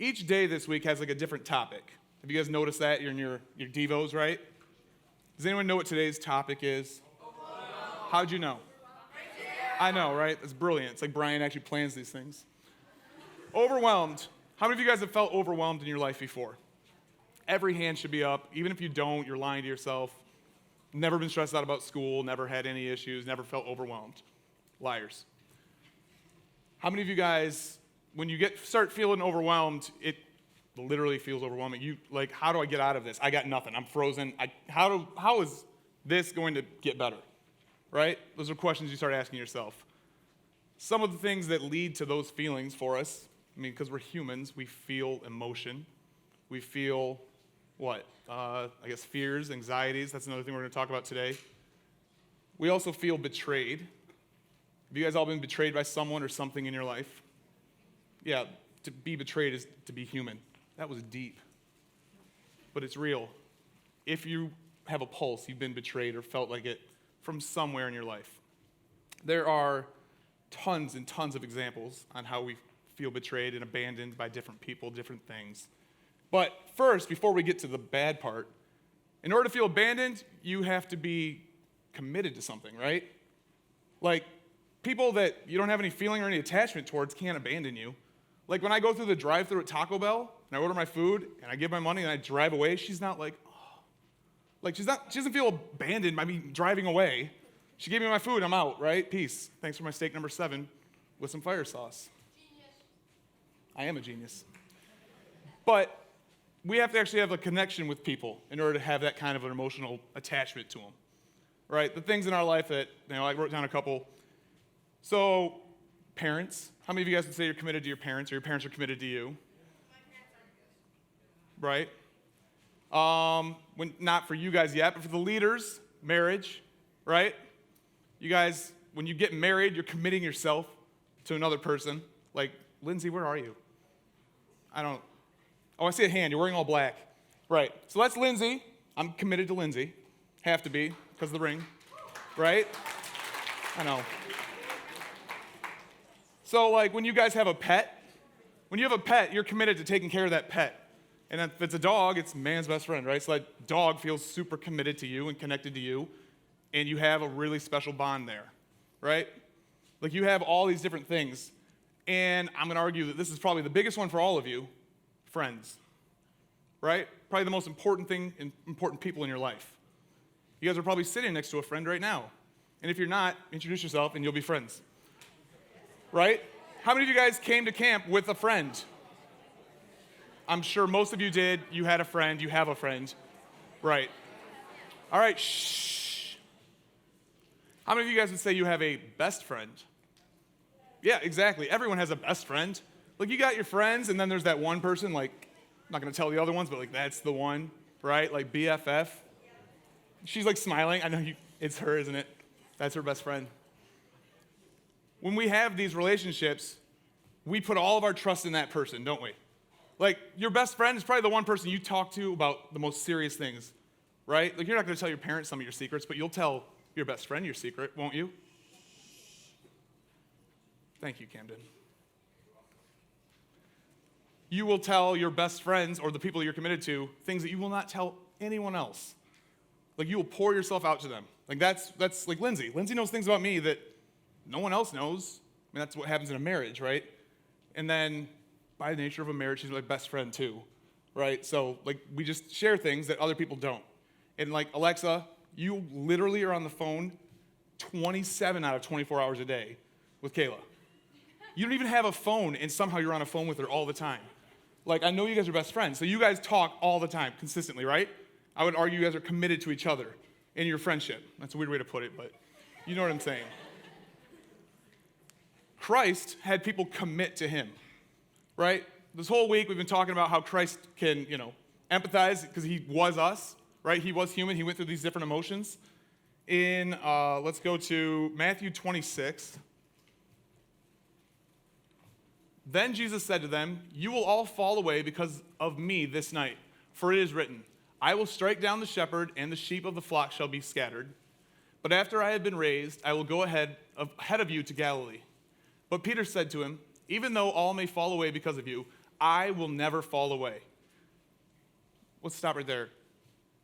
Each day this week has like a different topic. Have you guys noticed that? You're in your Devos, right? Does anyone know what today's topic is? How'd you know? I know, right? That's brilliant. It's like Brian actually plans these things. Overwhelmed. How many of you guys have felt overwhelmed in your life before? Every hand should be up. Even if you don't, you're lying to yourself. Never been stressed out about school, never had any issues, never felt overwhelmed. Liars. How many of you guys, when you start feeling overwhelmed, it literally feels overwhelming. You like, how do I get out of this? I got nothing. I'm frozen. How is this going to get better? Right? Those are questions you start asking yourself. Some of the things that lead to those feelings for us, because we're humans, we feel emotion. We feel what? Fears, anxieties. That's another thing we're going to talk about today. We also feel betrayed. Have you guys all been betrayed by someone or something in your life? Yeah, to be betrayed is to be human. That was deep. But it's real. If you have a pulse, you've been betrayed or felt like it from somewhere in your life. There are tons and tons of examples on how we feel betrayed and abandoned by different people, different things. But first, before we get to the bad part, in order to feel abandoned, you have to be committed to something, right? Like, people that you don't have any feeling or any attachment towards can't abandon you. Like, when I go through the drive-thru at Taco Bell, and I order my food, and I give my money, and I drive away, she's not like, oh. Like, she doesn't feel abandoned by me driving away. She gave me my food, I'm out, right? Peace. Thanks for my steak number 7 with some fire sauce. Genius. I am a genius. But we have to actually have a connection with people in order to have that kind of an emotional attachment to them, right? The things in our life that, I wrote down a couple. So, parents. How many of you guys would say you're committed to your parents or your parents are committed to you? Right? Not for you guys yet, but for the leaders, marriage, right? You guys, when you get married, you're committing yourself to another person. Like, Lindsay, where are you? I see a hand. You're wearing all black. Right. So that's Lindsay. I'm committed to Lindsay. Have to be, because of the ring. Right? I know. So, like, when you guys have a pet, you're committed to taking care of that pet. And if it's a dog, it's man's best friend, right? So that dog feels super committed to you and connected to you, and you have a really special bond there, right? Like, you have all these different things. And I'm going to argue that this is probably the biggest one for all of you, friends, right? Probably the most important thing and important people in your life. You guys are probably sitting next to a friend right now. And if you're not, introduce yourself and you'll be friends. Right? How many of you guys came to camp with a friend? I'm sure most of you did. You had a friend. You have a friend. Right. All right. Shh. How many of you guys would say you have a best friend? Yeah, exactly. Everyone has a best friend. Like, you got your friends, and then there's that one person, like, I'm not going to tell the other ones, but, like, that's the one, right? Like, BFF. She's, like, smiling. I know it's her, isn't it? That's her best friend. When we have these relationships, we put all of our trust in that person, don't we? Like, your best friend is probably the one person you talk to about the most serious things, right? Like, you're not going to tell your parents some of your secrets, but you'll tell your best friend your secret, won't you? Thank you, Camden. You will tell your best friends or the people you're committed to things that you will not tell anyone else. Like, you will pour yourself out to them. Like, that's like Lindsay. Lindsay knows things about me that no one else knows. That's what happens in a marriage, right? And then, by the nature of a marriage, she's my best friend too, right? So, like, we just share things that other people don't. And, like, Alexa, you literally are on the phone 27 out of 24 hours a day with Kayla. You don't even have a phone, and somehow you're on a phone with her all the time. Like, I know you guys are best friends, so you guys talk all the time, consistently, right? I would argue you guys are committed to each other in your friendship. That's a weird way to put it, but you know what I'm saying. Christ had people commit to him, right? This whole week we've been talking about how Christ can, empathize because he was us, right? He was human. He went through these different emotions. Let's go to Matthew 26. Then Jesus said to them, "You will all fall away because of me this night, for it is written, I will strike down the shepherd, and the sheep of the flock shall be scattered. But after I have been raised, I will go ahead of you to Galilee." But Peter said to him, "Even though all may fall away because of you, I will never fall away. Let's stop right there.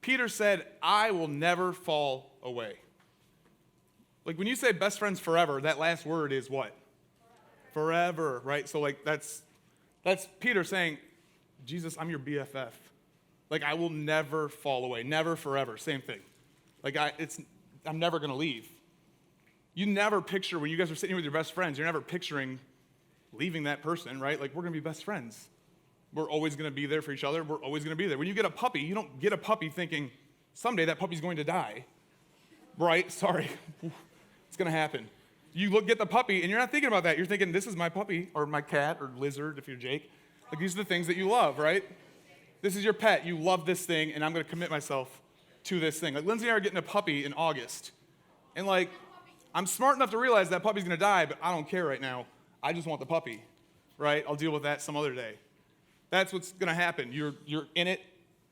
Peter said, I will never fall away. Like when you say best friends forever, that last word is what? Forever, right? So like that's Peter saying, Jesus, I'm your BFF. Like I will never fall away, never forever, same thing. Like I'm never gonna leave. You never picture, when you guys are sitting here with your best friends, you're never picturing leaving that person, right? Like we're gonna be best friends. We're always gonna be there for each other. We're always gonna be there. When you get a puppy, you don't get a puppy thinking, someday that puppy's going to die, right? Sorry, it's gonna happen. You get the puppy and you're not thinking about that. You're thinking, this is my puppy or my cat or lizard if you're Jake. Like these are the things that you love, right? This is your pet. You love this thing and I'm gonna commit myself to this thing. Like Lindsay and I are getting a puppy in August. And like, I'm smart enough to realize that puppy's gonna die, but I don't care right now. I just want the puppy, right? I'll deal with that some other day. That's what's gonna happen. You're in it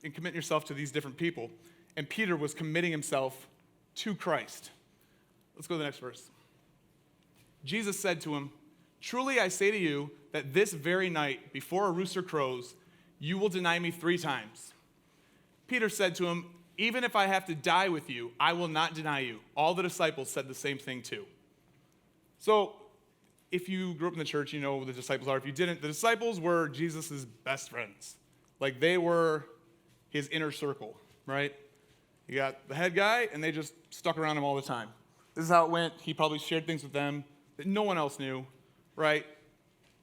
and committing yourself to these different people. And Peter was committing himself to Christ. Let's go to the next verse. Jesus said to him, truly I say to you that this very night, before a rooster crows, you will deny me 3 times. Peter said to him, even if I have to die with you, I will not deny you. All the disciples said the same thing too. So if you grew up in the church, you know who the disciples are. If you didn't, the disciples were Jesus' best friends. Like they were his inner circle, right? You got the head guy, and they just stuck around him all the time. This is how it went. He probably shared things with them that no one else knew, right?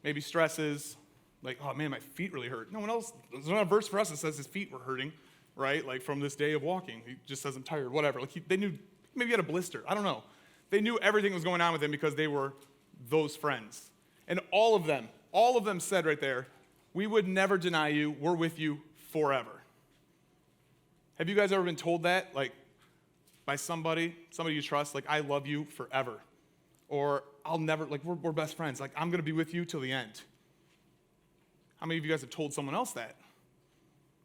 Maybe stresses, like, oh man, my feet really hurt. No one else, there's not a verse for us that says his feet were hurting, right? Like from this day of walking. He just says I'm tired, whatever. Like they knew, maybe he had a blister, I don't know. They knew everything was going on with him because they were those friends. And all of them said right there, we would never deny you, we're with you forever. Have you guys ever been told that, like by somebody you trust, like I love you forever? Or I'll never, like we're best friends, like I'm gonna be with you till the end. How many of you guys have told someone else that?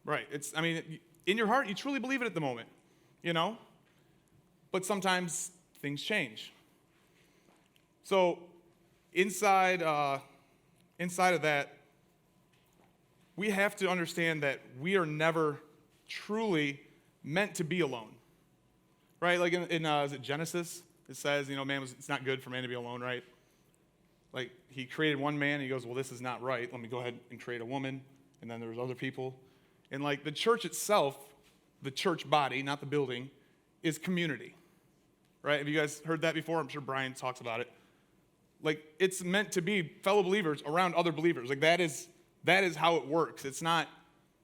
Right, in your heart, you truly believe it at the moment, you know? But sometimes things change. So inside of that, we have to understand that we are never truly meant to be alone, right? Like in is it Genesis? It says, it's not good for man to be alone, right? Like he created one man, and he goes, well, this is not right. Let me go ahead and create a woman. And then there's other people. And like the church itself, the church body, not the building, is community, right? Have you guys heard that before? I'm sure Brian talks about it. Like it's meant to be fellow believers around other believers. Like that is how it works. It's not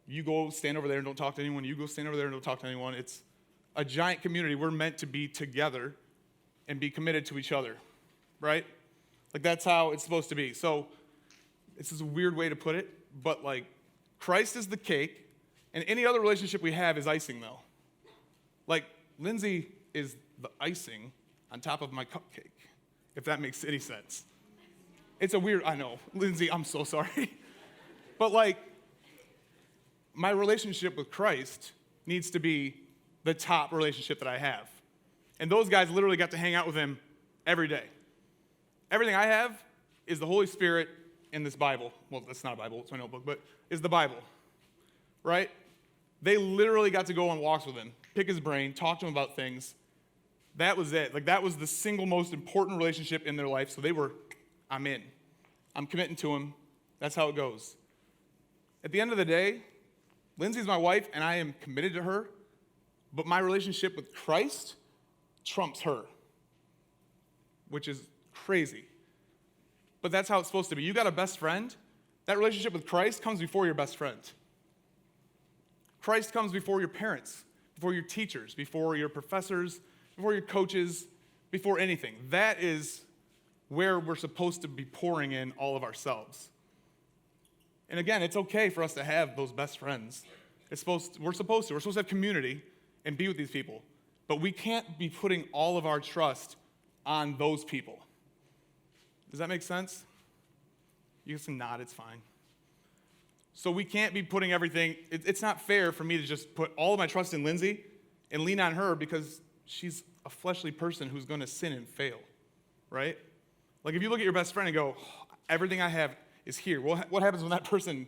you go stand over there and don't talk to anyone. You go stand over there and don't talk to anyone. It's a giant community. We're meant to be together and be committed to each other, right? Like that's how it's supposed to be. So this is a weird way to put it, but like Christ is the cake, and any other relationship we have is icing though. Like Lindsay is the icing on top of my cupcake, if that makes any sense. It's a weird, I know, Lindsay, I'm so sorry. But like, my relationship with Christ needs to be the top relationship that I have. And those guys literally got to hang out with him every day. Everything I have is the Holy Spirit in this Bible. Well, that's not a Bible, it's my notebook, but is the Bible, right? They literally got to go on walks with him, pick his brain, talk to him about things. That was it. Like that was the single most important relationship in their life. So they were, I'm in. I'm committing to him. That's how it goes. At the end of the day, Lindsay's my wife and I am committed to her, but my relationship with Christ trumps her, which is crazy. But that's how it's supposed to be. You got a best friend, that relationship with Christ comes before your best friend. Christ comes before your parents, before your teachers, before your professors, before your coaches, before anything. That is where we're supposed to be pouring in all of ourselves. And again, it's okay for us to have those best friends. We're supposed to have community and be with these people. But we can't be putting all of our trust on those people. Does that make sense? You can nod, it's fine. So we can't be putting everything, it's not fair for me to just put all of my trust in Lindsay and lean on her because she's a fleshly person who's going to sin and fail, right? Like if you look at your best friend and go, oh, everything I have is here. Well, what happens when that person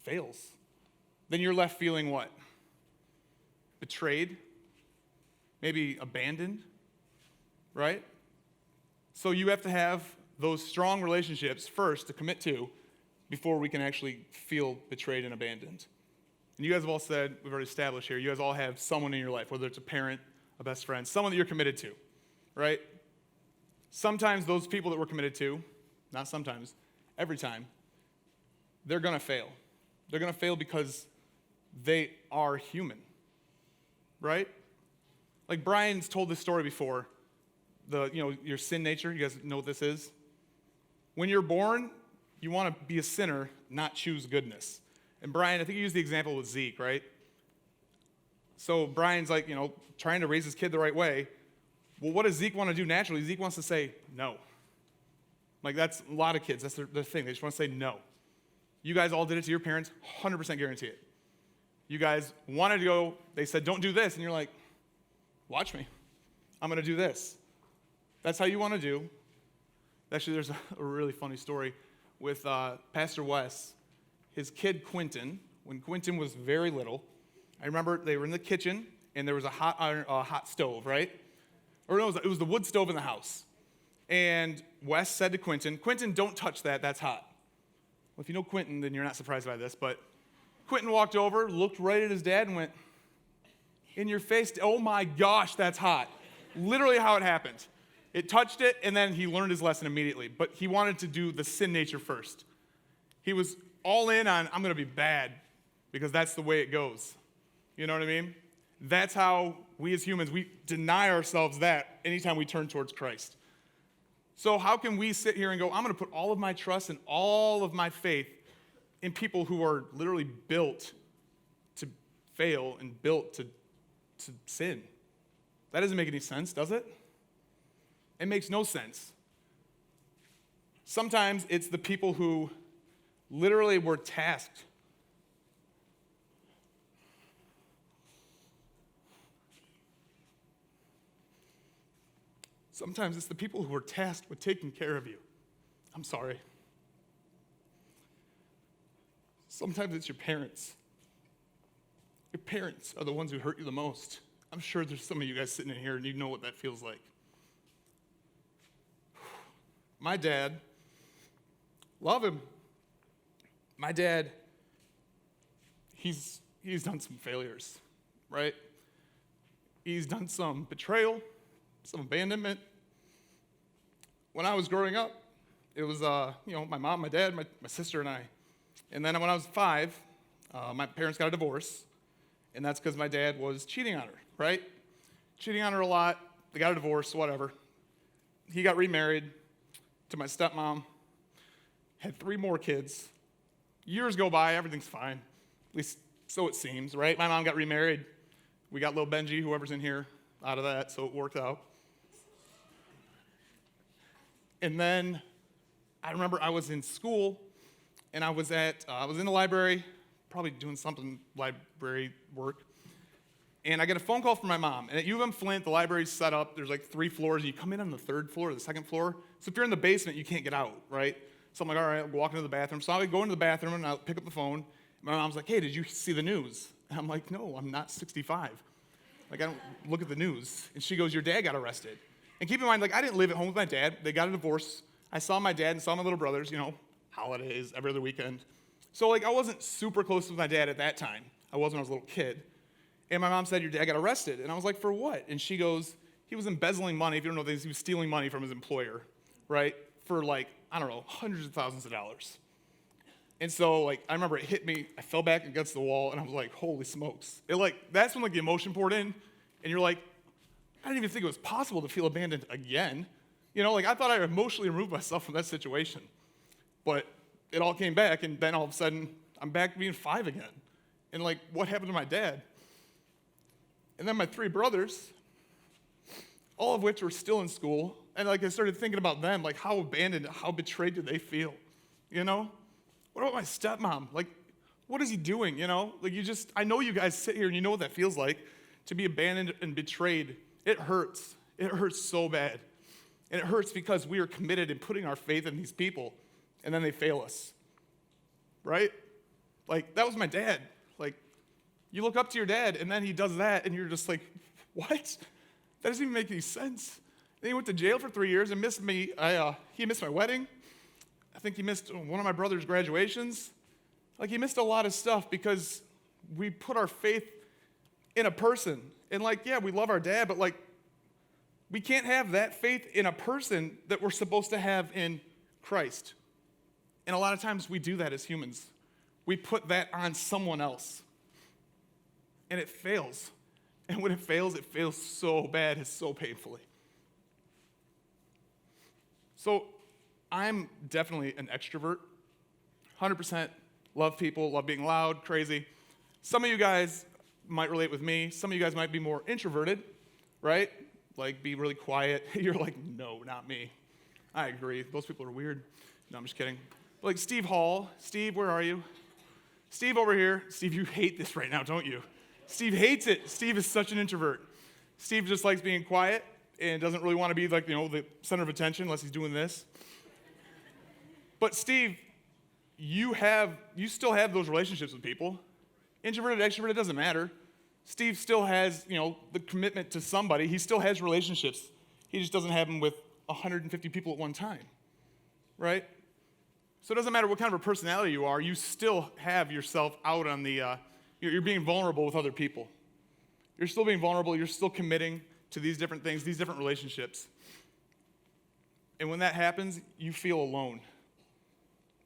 fails, then you're left feeling what? Betrayed, maybe abandoned, right? So you have to have those strong relationships first to commit to before we can actually feel betrayed and abandoned. And you guys have all said, we've already established here, you guys all have someone in your life, whether it's a parent, a best friend, someone that you're committed to, right? Sometimes those people that we're committed to, not sometimes, every time, they're going to fail. They're going to fail because they are human, right? Like Brian's told this story before, your sin nature. You guys know what this is? When you're born, you want to be a sinner, not choose goodness. And Brian, I think you used the example with Zeke, right? So Brian's like, trying to raise his kid the right way. Well, what does Zeke want to do naturally? Zeke wants to say no. Like that's a lot of kids. That's their thing. They just want to say no. You guys all did it to your parents, 100% guarantee it. You guys wanted to go, they said, don't do this. And you're like, watch me. I'm going to do this. That's how you want to do. Actually, there's a really funny story with Pastor Wes. His kid, Quentin, when Quentin was very little, I remember they were in the kitchen, and there was a hot stove, right? Or no, it was the wood stove in the house. And Wes said to Quentin, don't touch that, that's hot. Well, if you know Quentin, then you're not surprised by this, but Quentin walked over, looked right at his dad, and went, in your face, oh my gosh, that's hot. Literally how it happened. It touched it, and then he learned his lesson immediately, but he wanted to do the sin nature first. He was all in on, I'm going to be bad, because that's the way it goes. You know what I mean? That's how we as humans, we deny ourselves that anytime we turn towards Christ. So how can we sit here and go, I'm going to put all of my trust and all of my faith in people who are literally built to fail and built to sin? That doesn't make any sense, does it? It makes no sense. Sometimes it's the people who literally were tasked. Sometimes it's the people who are tasked with taking care of you. I'm sorry. Sometimes it's your parents. Your parents are the ones who hurt you the most. I'm sure there's some of you guys sitting in here and you know what that feels like. My dad, love him. My dad, he's done some failures, right? He's done some betrayal, some abandonment. When I was growing up, it was, my mom, my dad, my sister, and I. And then when I was 5, my parents got a divorce, and that's because my dad was cheating on her, right? Cheating on her a lot. They got a divorce, whatever. He got remarried to my stepmom, had 3 more kids. Years go by, everything's fine. At least so it seems, right? My mom got remarried. We got little Benji, whoever's in here, out of that, so it worked out. And then I remember I was in school, and I was in the library, probably doing something library work, and I get a phone call from my mom. And at U of M Flint, the library's set up. There's like 3 floors. You come in on the 3rd floor or the 2nd floor. So if you're in the basement, you can't get out, right? So I'm like, all right, I'll walk into the bathroom. So I go into the bathroom, and I'll pick up the phone. My mom's like, hey, did you see the news? And I'm like, no, I'm not 65. Like, I don't look at the news. And she goes, your dad got arrested. And keep in mind, like, I didn't live at home with my dad. They got a divorce. I saw my dad and saw my little brothers, holidays, every other weekend. So, like, I wasn't super close with my dad at that time. I was when I was a little kid. And my mom said, your dad got arrested. And I was like, for what? And she goes, he was embezzling money. If you don't know this, he was stealing money from his employer, right? For, like, I don't know, hundreds of thousands of dollars. And so, like, I remember it hit me. I fell back against the wall, and I was like, holy smokes. That's when, like, the emotion poured in. And you're like, I didn't even think it was possible to feel abandoned again. I thought I emotionally removed myself from that situation. But it all came back, and then all of a sudden, I'm back being 5 again. And, like, what happened to my dad? And then my 3 brothers, all of which were still in school, and, like, I started thinking about them, like, how abandoned, how betrayed do they feel, What about my stepmom? Like, what is he doing, Like, I know you guys sit here and you know what that feels like, to be abandoned and betrayed. It hurts. It hurts so bad. And it hurts because we are committed in putting our faith in these people, and then they fail us. right? Like, that was my dad. Like, you look up to your dad, and then he does that, and you're just like, what? That doesn't even make any sense. Then he went to jail for 3 years and missed me. He missed my wedding. I think he missed one of my brother's graduations. Like, he missed a lot of stuff because we put our faith in a person. And like, yeah, we love our dad, but like, we can't have that faith in a person that we're supposed to have in Christ. And a lot of times we do that as humans. We put that on someone else. And it fails. And when it fails so bad, it's so painfully. So I'm definitely an extrovert. 100% love people, love being loud, crazy. Some of you guys might relate with me. Some of you guys might be more introverted, right? Like, be really quiet. You're like, no, not me. I agree. Those people are weird. No, I'm just kidding. Like Steve Hall. Steve, where are you? Steve over here. Steve, you hate this right now, don't you? Steve hates it. Steve is such an introvert. Steve just likes being quiet and doesn't really want to be like, the center of attention unless he's doing this. But Steve, you still have those relationships with people. Introverted, extroverted, it doesn't matter. Steve still has, the commitment to somebody. He still has relationships. He just doesn't have them with 150 people at one time, right? So it doesn't matter what kind of a personality you are, you still have yourself out on the, you're being vulnerable with other people. You're still being vulnerable. You're still committing to these different things, these different relationships. And when that happens, you feel alone.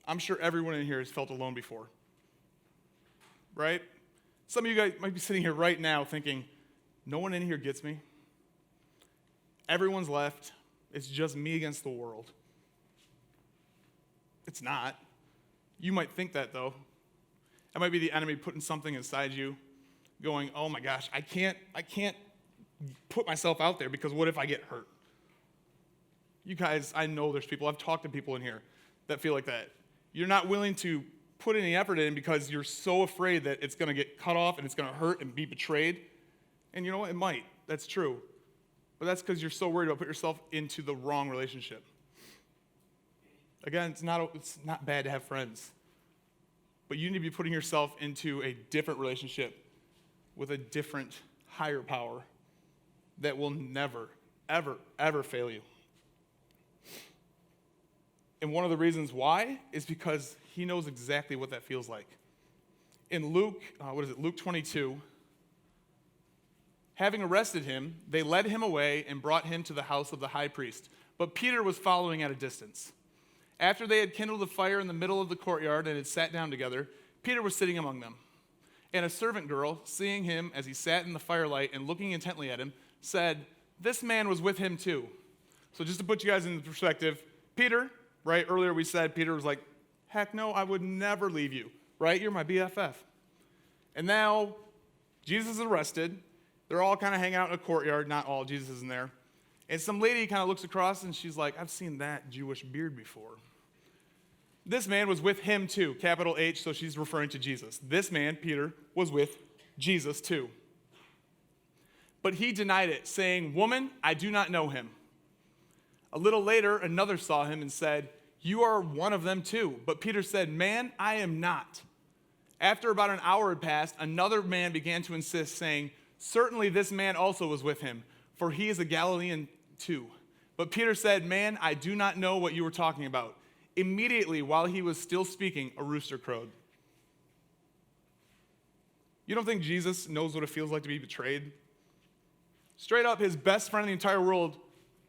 I'm sure everyone in here has felt alone before, right? Some of you guys might be sitting here right now thinking, no one in here gets me. Everyone's left. It's just me against the world. It's not. You might think that, though. It might be the enemy putting something inside you, going, oh my gosh, I can't put myself out there because what if I get hurt? You guys, I know there's people, I've talked to people in here that feel like that. You're not willing to put any effort in because you're so afraid that it's going to get cut off and it's going to hurt and be betrayed. And you know what? It might. That's true. But that's because you're so worried about putting yourself into the wrong relationship. Again, it's not bad to have friends. But you need to be putting yourself into a different relationship with a different, higher power that will never, ever, ever fail you. And one of the reasons why is because he knows exactly what that feels like. In Luke 22, having arrested him, they led him away and brought him to the house of the high priest. But Peter was following at a distance. After they had kindled a fire in the middle of the courtyard and had sat down together, Peter was sitting among them. And a servant girl, seeing him as he sat in the firelight and looking intently at him, said, "This man was with him too." So just to put you guys in perspective, Peter, right, earlier we said Peter was like, heck no, I would never leave you, right? You're my BFF. And now Jesus is arrested. They're all kind of hanging out in a courtyard. Not all, Jesus isn't there. And some lady kind of looks across and she's like, I've seen that Jewish beard before. This man was with him too, capital H, so she's referring to Jesus. This man, Peter, was with Jesus too. But he denied it, saying, "Woman, I do not know him." A little later, another saw him and said, "You are one of them too." But Peter said, "Man, I am not." After about an hour had passed, another man began to insist, saying, "Certainly this man also was with him, for he is a Galilean too." But Peter said, "Man, I do not know what you were talking about." Immediately, while he was still speaking, a rooster crowed. You don't think Jesus knows what it feels like to be betrayed? Straight up, his best friend in the entire world,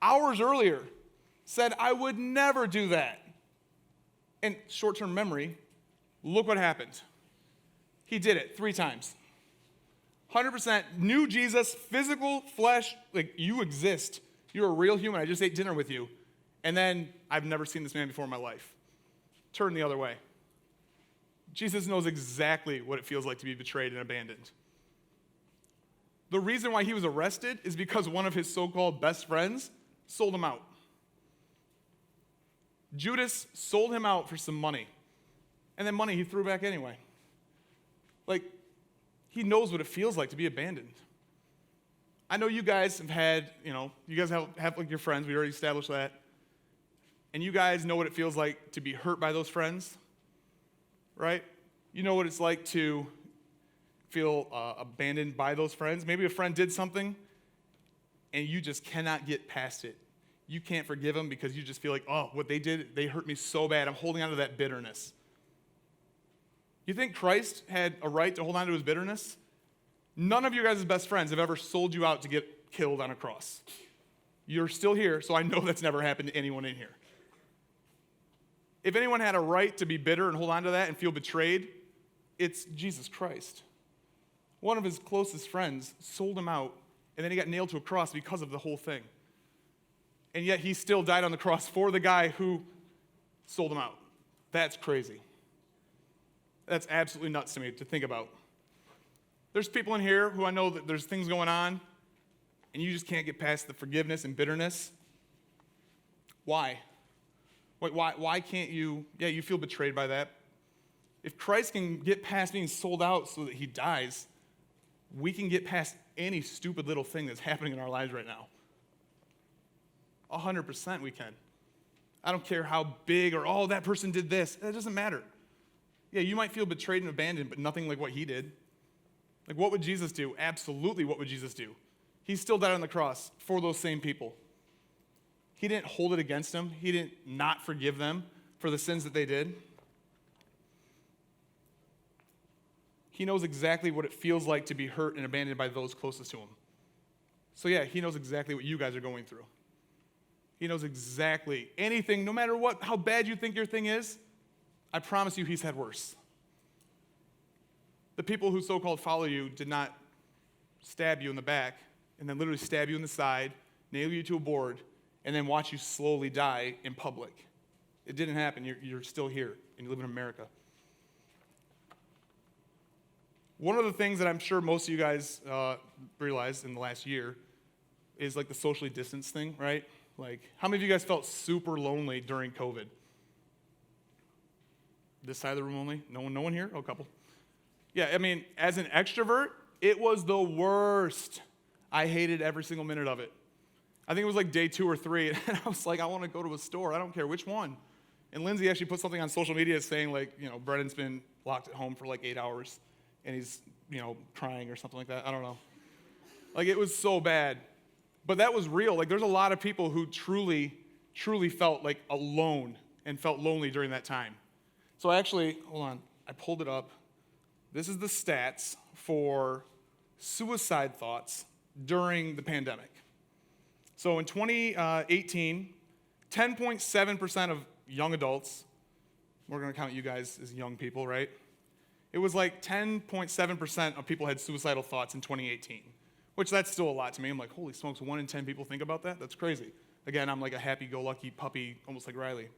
hours earlier, said, "I would never do that." And short-term memory, look what happened. He did it 3 times. 100% knew Jesus, physical, flesh, like you exist. You're a real human. I just ate dinner with you. And then, I've never seen this man before in my life. Turn the other way. Jesus knows exactly what it feels like to be betrayed and abandoned. The reason why he was arrested is because one of his so-called best friends sold him out. Judas sold him out for some money. And then money he threw back anyway. Like, he knows what it feels like to be abandoned. I know you guys have had, you guys have like your friends. We already established that. And you guys know what it feels like to be hurt by those friends. right? You know what it's like to feel abandoned by those friends. Maybe a friend did something, and you just cannot get past it. You can't forgive them because you just feel like, oh, what they did, they hurt me so bad. I'm holding on to that bitterness. You think Christ had a right to hold on to his bitterness? None of your guys' best friends have ever sold you out to get killed on a cross. You're still here, so I know that's never happened to anyone in here. If anyone had a right to be bitter and hold on to that and feel betrayed, it's Jesus Christ. One of his closest friends sold him out, and then he got nailed to a cross because of the whole thing. And yet he still died on the cross for the guy who sold him out. That's crazy. That's absolutely nuts to me to think about. There's people in here who I know that there's things going on, and you just can't get past the forgiveness and bitterness. Why? Why can't you? Yeah, you feel betrayed by that. If Christ can get past being sold out so that he dies, we can get past any stupid little thing that's happening in our lives right now. 100% we can. I don't care how big or, oh, that person did this. That doesn't matter. Yeah, you might feel betrayed and abandoned, but nothing like what he did. Like, what would Jesus do? Absolutely, what would Jesus do? He still died on the cross for those same people. He didn't hold it against them. He didn't not forgive them for the sins that they did. He knows exactly what it feels like to be hurt and abandoned by those closest to him. So yeah, he knows exactly what you guys are going through. He knows exactly anything, no matter what, how bad you think your thing is, I promise you he's had worse. The people who so-called follow you did not stab you in the back and then literally stab you in the side, nail you to a board, and then watch you slowly die in public. It didn't happen. You're still here, and you live in America. One of the things that I'm sure most of you guys realized in the last year is like the socially distanced thing, right? Like, how many of you guys felt super lonely during COVID? This side of the room only? No one here? Oh, a couple. Yeah, I mean, as an extrovert, it was the worst. I hated every single minute of it. I think it was like day 2 or 3, and I was like, I want to go to a store. I don't care which one. And Lindsay actually put something on social media saying, like, you know, Brendan's been locked at home for like 8 hours, and he's, you know, crying or something like that. I don't know. Like, it was so bad. But that was real. Like, there's a lot of people who truly, truly felt like alone and felt lonely during that time. So I actually, hold on, I pulled it up. This is the stats for suicide thoughts during the pandemic. So in 2018, 10.7% of young adults, we're going to count you guys as young people, right? It was like 10.7% of people had suicidal thoughts in 2018, which that's still a lot to me. I'm like, holy smokes, 1 in 10 people think about that? That's crazy. Again, I'm like a happy-go-lucky puppy, almost like Riley.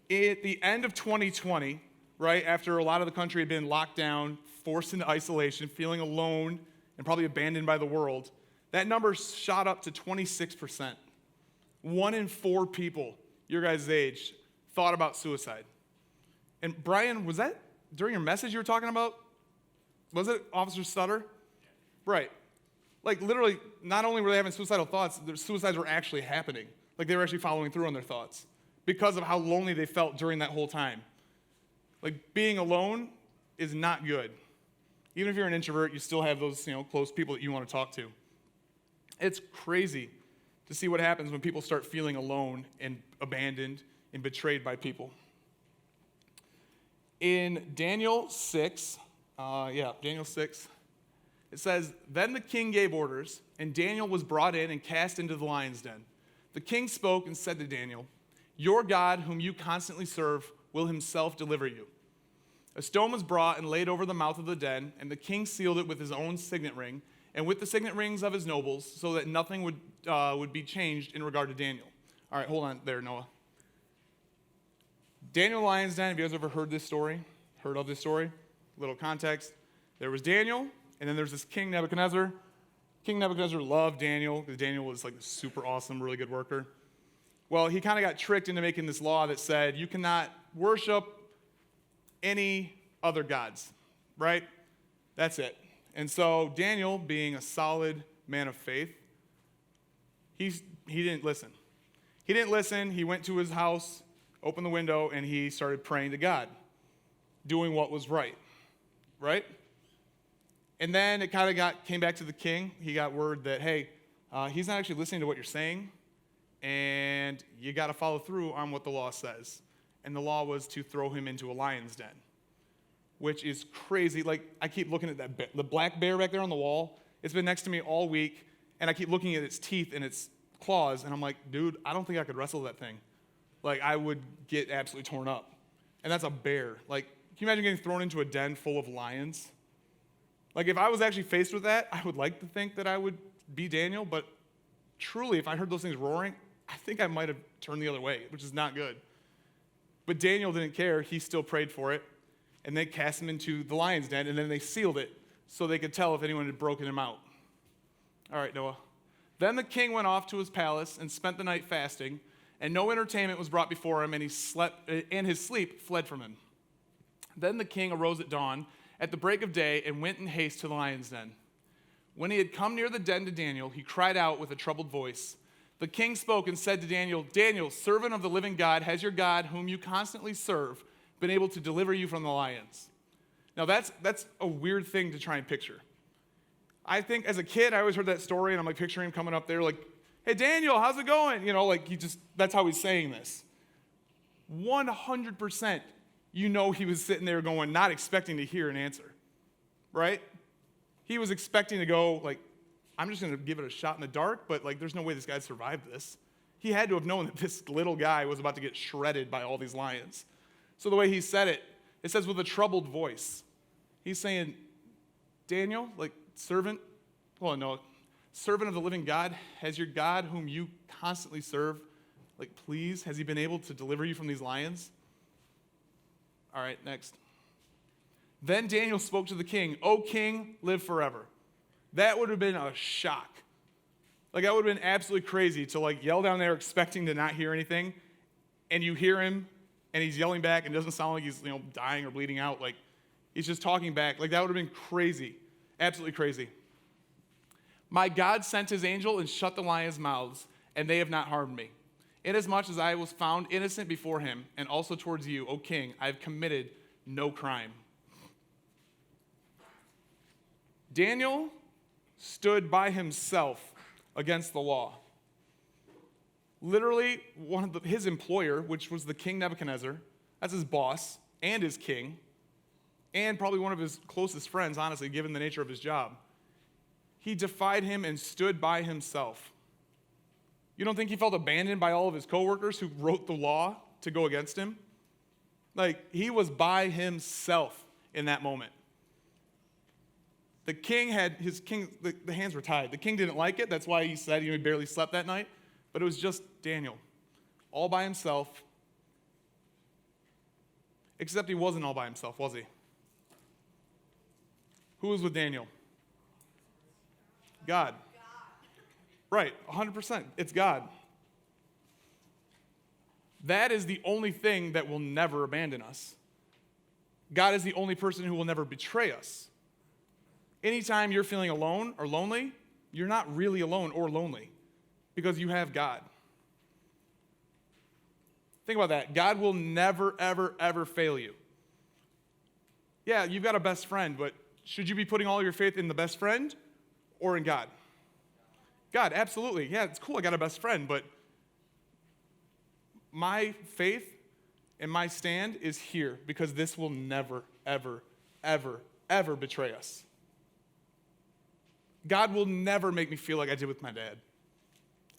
At the end of 2020, right, after a lot of the country had been locked down, forced into isolation, feeling alone, and probably abandoned by the world, that number shot up to 26%. 1 in 4 people your guys' age thought about suicide. And Brian, was that during your message you were talking about? Was it Officer Sutter? Right. Like, literally, not only were they having suicidal thoughts, their suicides were actually happening. Like, they were actually following through on their thoughts because of how lonely they felt during that whole time. Like, being alone is not good. Even if you're an introvert, you still have those, you know, close people that you want to talk to. It's crazy to see what happens when people start feeling alone and abandoned and betrayed by people. In Daniel 6, Daniel 6, it says, "Then the king gave orders, and Daniel was brought in and cast into the lion's den. The king spoke and said to Daniel, 'Your God, whom you constantly serve, will himself deliver you.' A stone was brought and laid over the mouth of the den, and the king sealed it with his own signet ring, and with the signet rings of his nobles, so that nothing would be changed in regard to Daniel." All right, hold on there, Noah. Daniel Lion's Den, have you guys ever heard this story? Heard of this story? Little context. There was Daniel, and then there's this King Nebuchadnezzar. King Nebuchadnezzar loved Daniel, because Daniel was like a super awesome, really good worker. Well, he kind of got tricked into making this law that said you cannot worship any other gods, right? That's it. And so Daniel, being a solid man of faith, he didn't listen. He didn't listen. He went to his house, opened the window, and he started praying to God. doing what was right, right? And then it kind of came back to the king. He got word that, hey, he's not actually listening to what you're saying, and you got to follow through on what the law says. And the law was to throw him into a lion's den, which is crazy. Like, I keep looking at the black bear back there on the wall. It's been next to me all week, and I keep looking at its teeth and its claws, and I'm like, dude, I don't think I could wrestle that thing. Like, I would get absolutely torn up. And that's a bear. Like, can you imagine getting thrown into a den full of lions? Like, if I was actually faced with that, I would like to think that I would be Daniel, but truly, if I heard those things roaring, I think I might have turned the other way, which is not good. But Daniel didn't care. He still prayed for it, and they cast him into the lion's den, and then they sealed it so they could tell if anyone had broken him out. All right, Noah. Then the king went off to his palace and spent the night fasting, and no entertainment was brought before him, and his sleep fled from him. Then the king arose at dawn, at the break of day, and went in haste to the lion's den. When he had come near the den to Daniel, he cried out with a troubled voice. The king spoke and said to Daniel, Daniel, servant of the living God, has your God, whom you constantly serve, been able to deliver you from the lions? Now that's a weird thing to try and picture. I think as a kid, I always heard that story, and I'm like picturing him coming up there like, hey, Daniel, how's it going? You know, like that's how he's saying this. 100%, you know he was sitting there going, not expecting to hear an answer, right? He was expecting to go like, I'm just going to give it a shot in the dark, but like there's no way this guy survived this. He had to have known that this little guy was about to get shredded by all these lions. So the way he said it, it says with a troubled voice. He's saying, Daniel, like servant of the living God, has your God whom you constantly serve, like please, has he been able to deliver you from these lions? All right, next. Then Daniel spoke to the king, O king, live forever. That would have been a shock. Like that would have been absolutely crazy to like yell down there expecting to not hear anything, and you hear him and he's yelling back and it doesn't sound like he's dying or bleeding out. Like he's just talking back. Like that would have been crazy. Absolutely crazy. My God sent his angel and shut the lions' mouths, and they have not harmed me. Inasmuch as I was found innocent before him, and also towards you, O king, I have committed no crime. Daniel stood by himself against the law. Literally, his employer, which was the king Nebuchadnezzar, that's his boss and his king, and probably one of his closest friends, honestly, given the nature of his job. He defied him and stood by himself. You don't think he felt abandoned by all of his coworkers who wrote the law to go against him? Like, he was by himself in that moment. The king the hands were tied. The king didn't like it. That's why he said he barely slept that night. But it was just Daniel, all by himself. Except he wasn't all by himself, was he? Who was with Daniel? God. Right, 100%. It's God. That is the only thing that will never abandon us. God is the only person who will never betray us. Anytime you're feeling alone or lonely, you're not really alone or lonely because you have God. Think about that. God will never, ever, ever fail you. Yeah, you've got a best friend, but should you be putting all your faith in the best friend or in God? God, absolutely. Yeah, it's cool I got a best friend, but my faith and my stand is here because this will never, ever, ever, ever betray us. God will never make me feel like I did with my dad.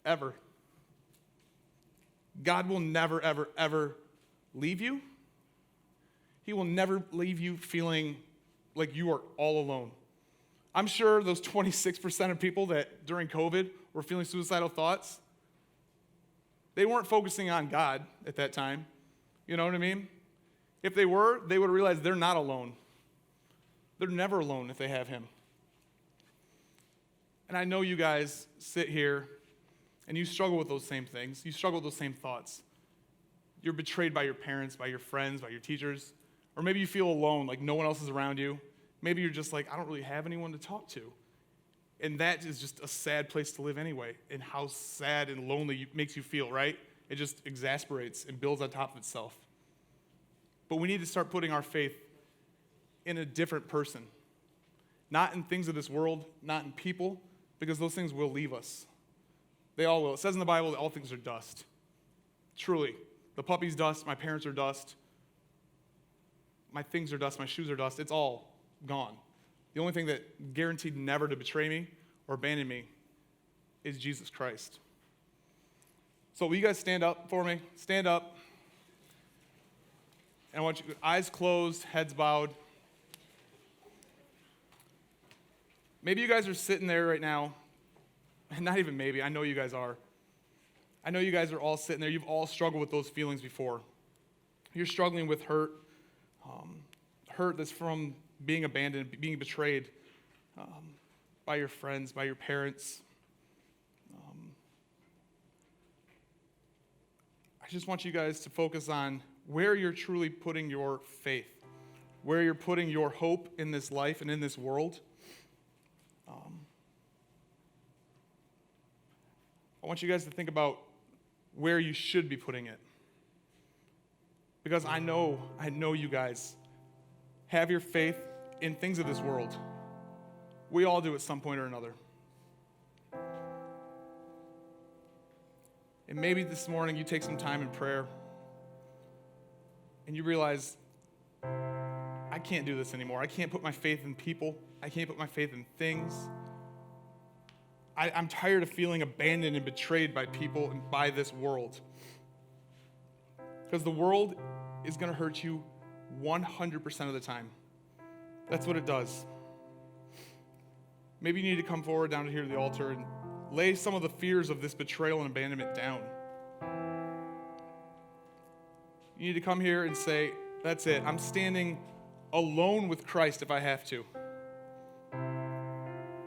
Ever. God will never, ever, ever leave you. He will never leave you feeling like you are all alone. I'm sure those 26% of people that during COVID were feeling suicidal thoughts, they weren't focusing on God at that time. You know what I mean? If they were, they would realize they're not alone. They're never alone if they have him. And I know you guys sit here and you struggle with those same things. You struggle with those same thoughts. You're betrayed by your parents, by your friends, by your teachers. Or maybe you feel alone, like no one else is around you. Maybe you're just like, I don't really have anyone to talk to. And that is just a sad place to live anyway. And how sad and lonely it makes you feel, right? It just exasperates and builds on top of itself. But we need to start putting our faith in a different person. Not in things of this world, not in people, because those things will leave us. They all will. It says in the Bible that all things are dust. Truly. The puppy's dust, my parents are dust, my things are dust, my shoes are dust. It's all gone. The only thing that guaranteed never to betray me or abandon me is Jesus Christ. So will you guys stand up for me? Stand up. And I want you, eyes closed, heads bowed. Maybe you guys are sitting there right now, and not even maybe, I know you guys are. I know you guys are all sitting there. You've all struggled with those feelings before. You're struggling with hurt, hurt that's from being abandoned, being betrayed by your friends, by your parents. I just want you guys to focus on where you're truly putting your faith, where you're putting your hope in this life and in this world. I want you guys to think about where you should be putting it. Because I know you guys have your faith in things of this world. We all do at some point or another. And maybe this morning you take some time in prayer and you realize, I can't do this anymore. I can't put my faith in people. I can't put my faith in things. I'm tired of feeling abandoned and betrayed by people and by this world. Because the world is going to hurt you 100% of the time. That's what it does. Maybe you need to come forward down here to the altar and lay some of the fears of this betrayal and abandonment down. You need to come here and say, that's it. I'm standing alone with Christ if I have to.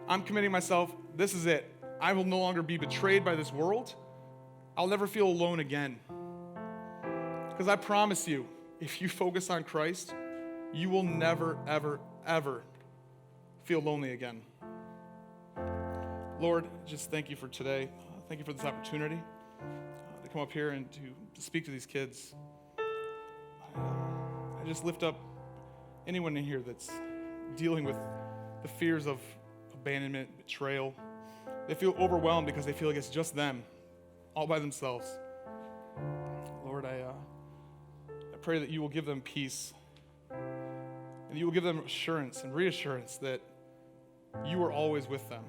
I'm committing myself, this is it. I will no longer be betrayed by this world. I'll never feel alone again. Because I promise you, if you focus on Christ, you will never, ever, ever feel lonely again. Lord, just thank you for today. Thank you for this opportunity to come up here and to speak to these kids. I just lift up anyone in here that's dealing with the fears of abandonment, betrayal. They feel overwhelmed because they feel like it's just them, all by themselves. Lord, I pray that you will give them peace, and you will give them assurance and reassurance that you are always with them,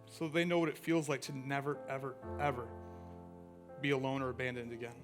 so they know what it feels like to never, ever, ever be alone or abandoned again.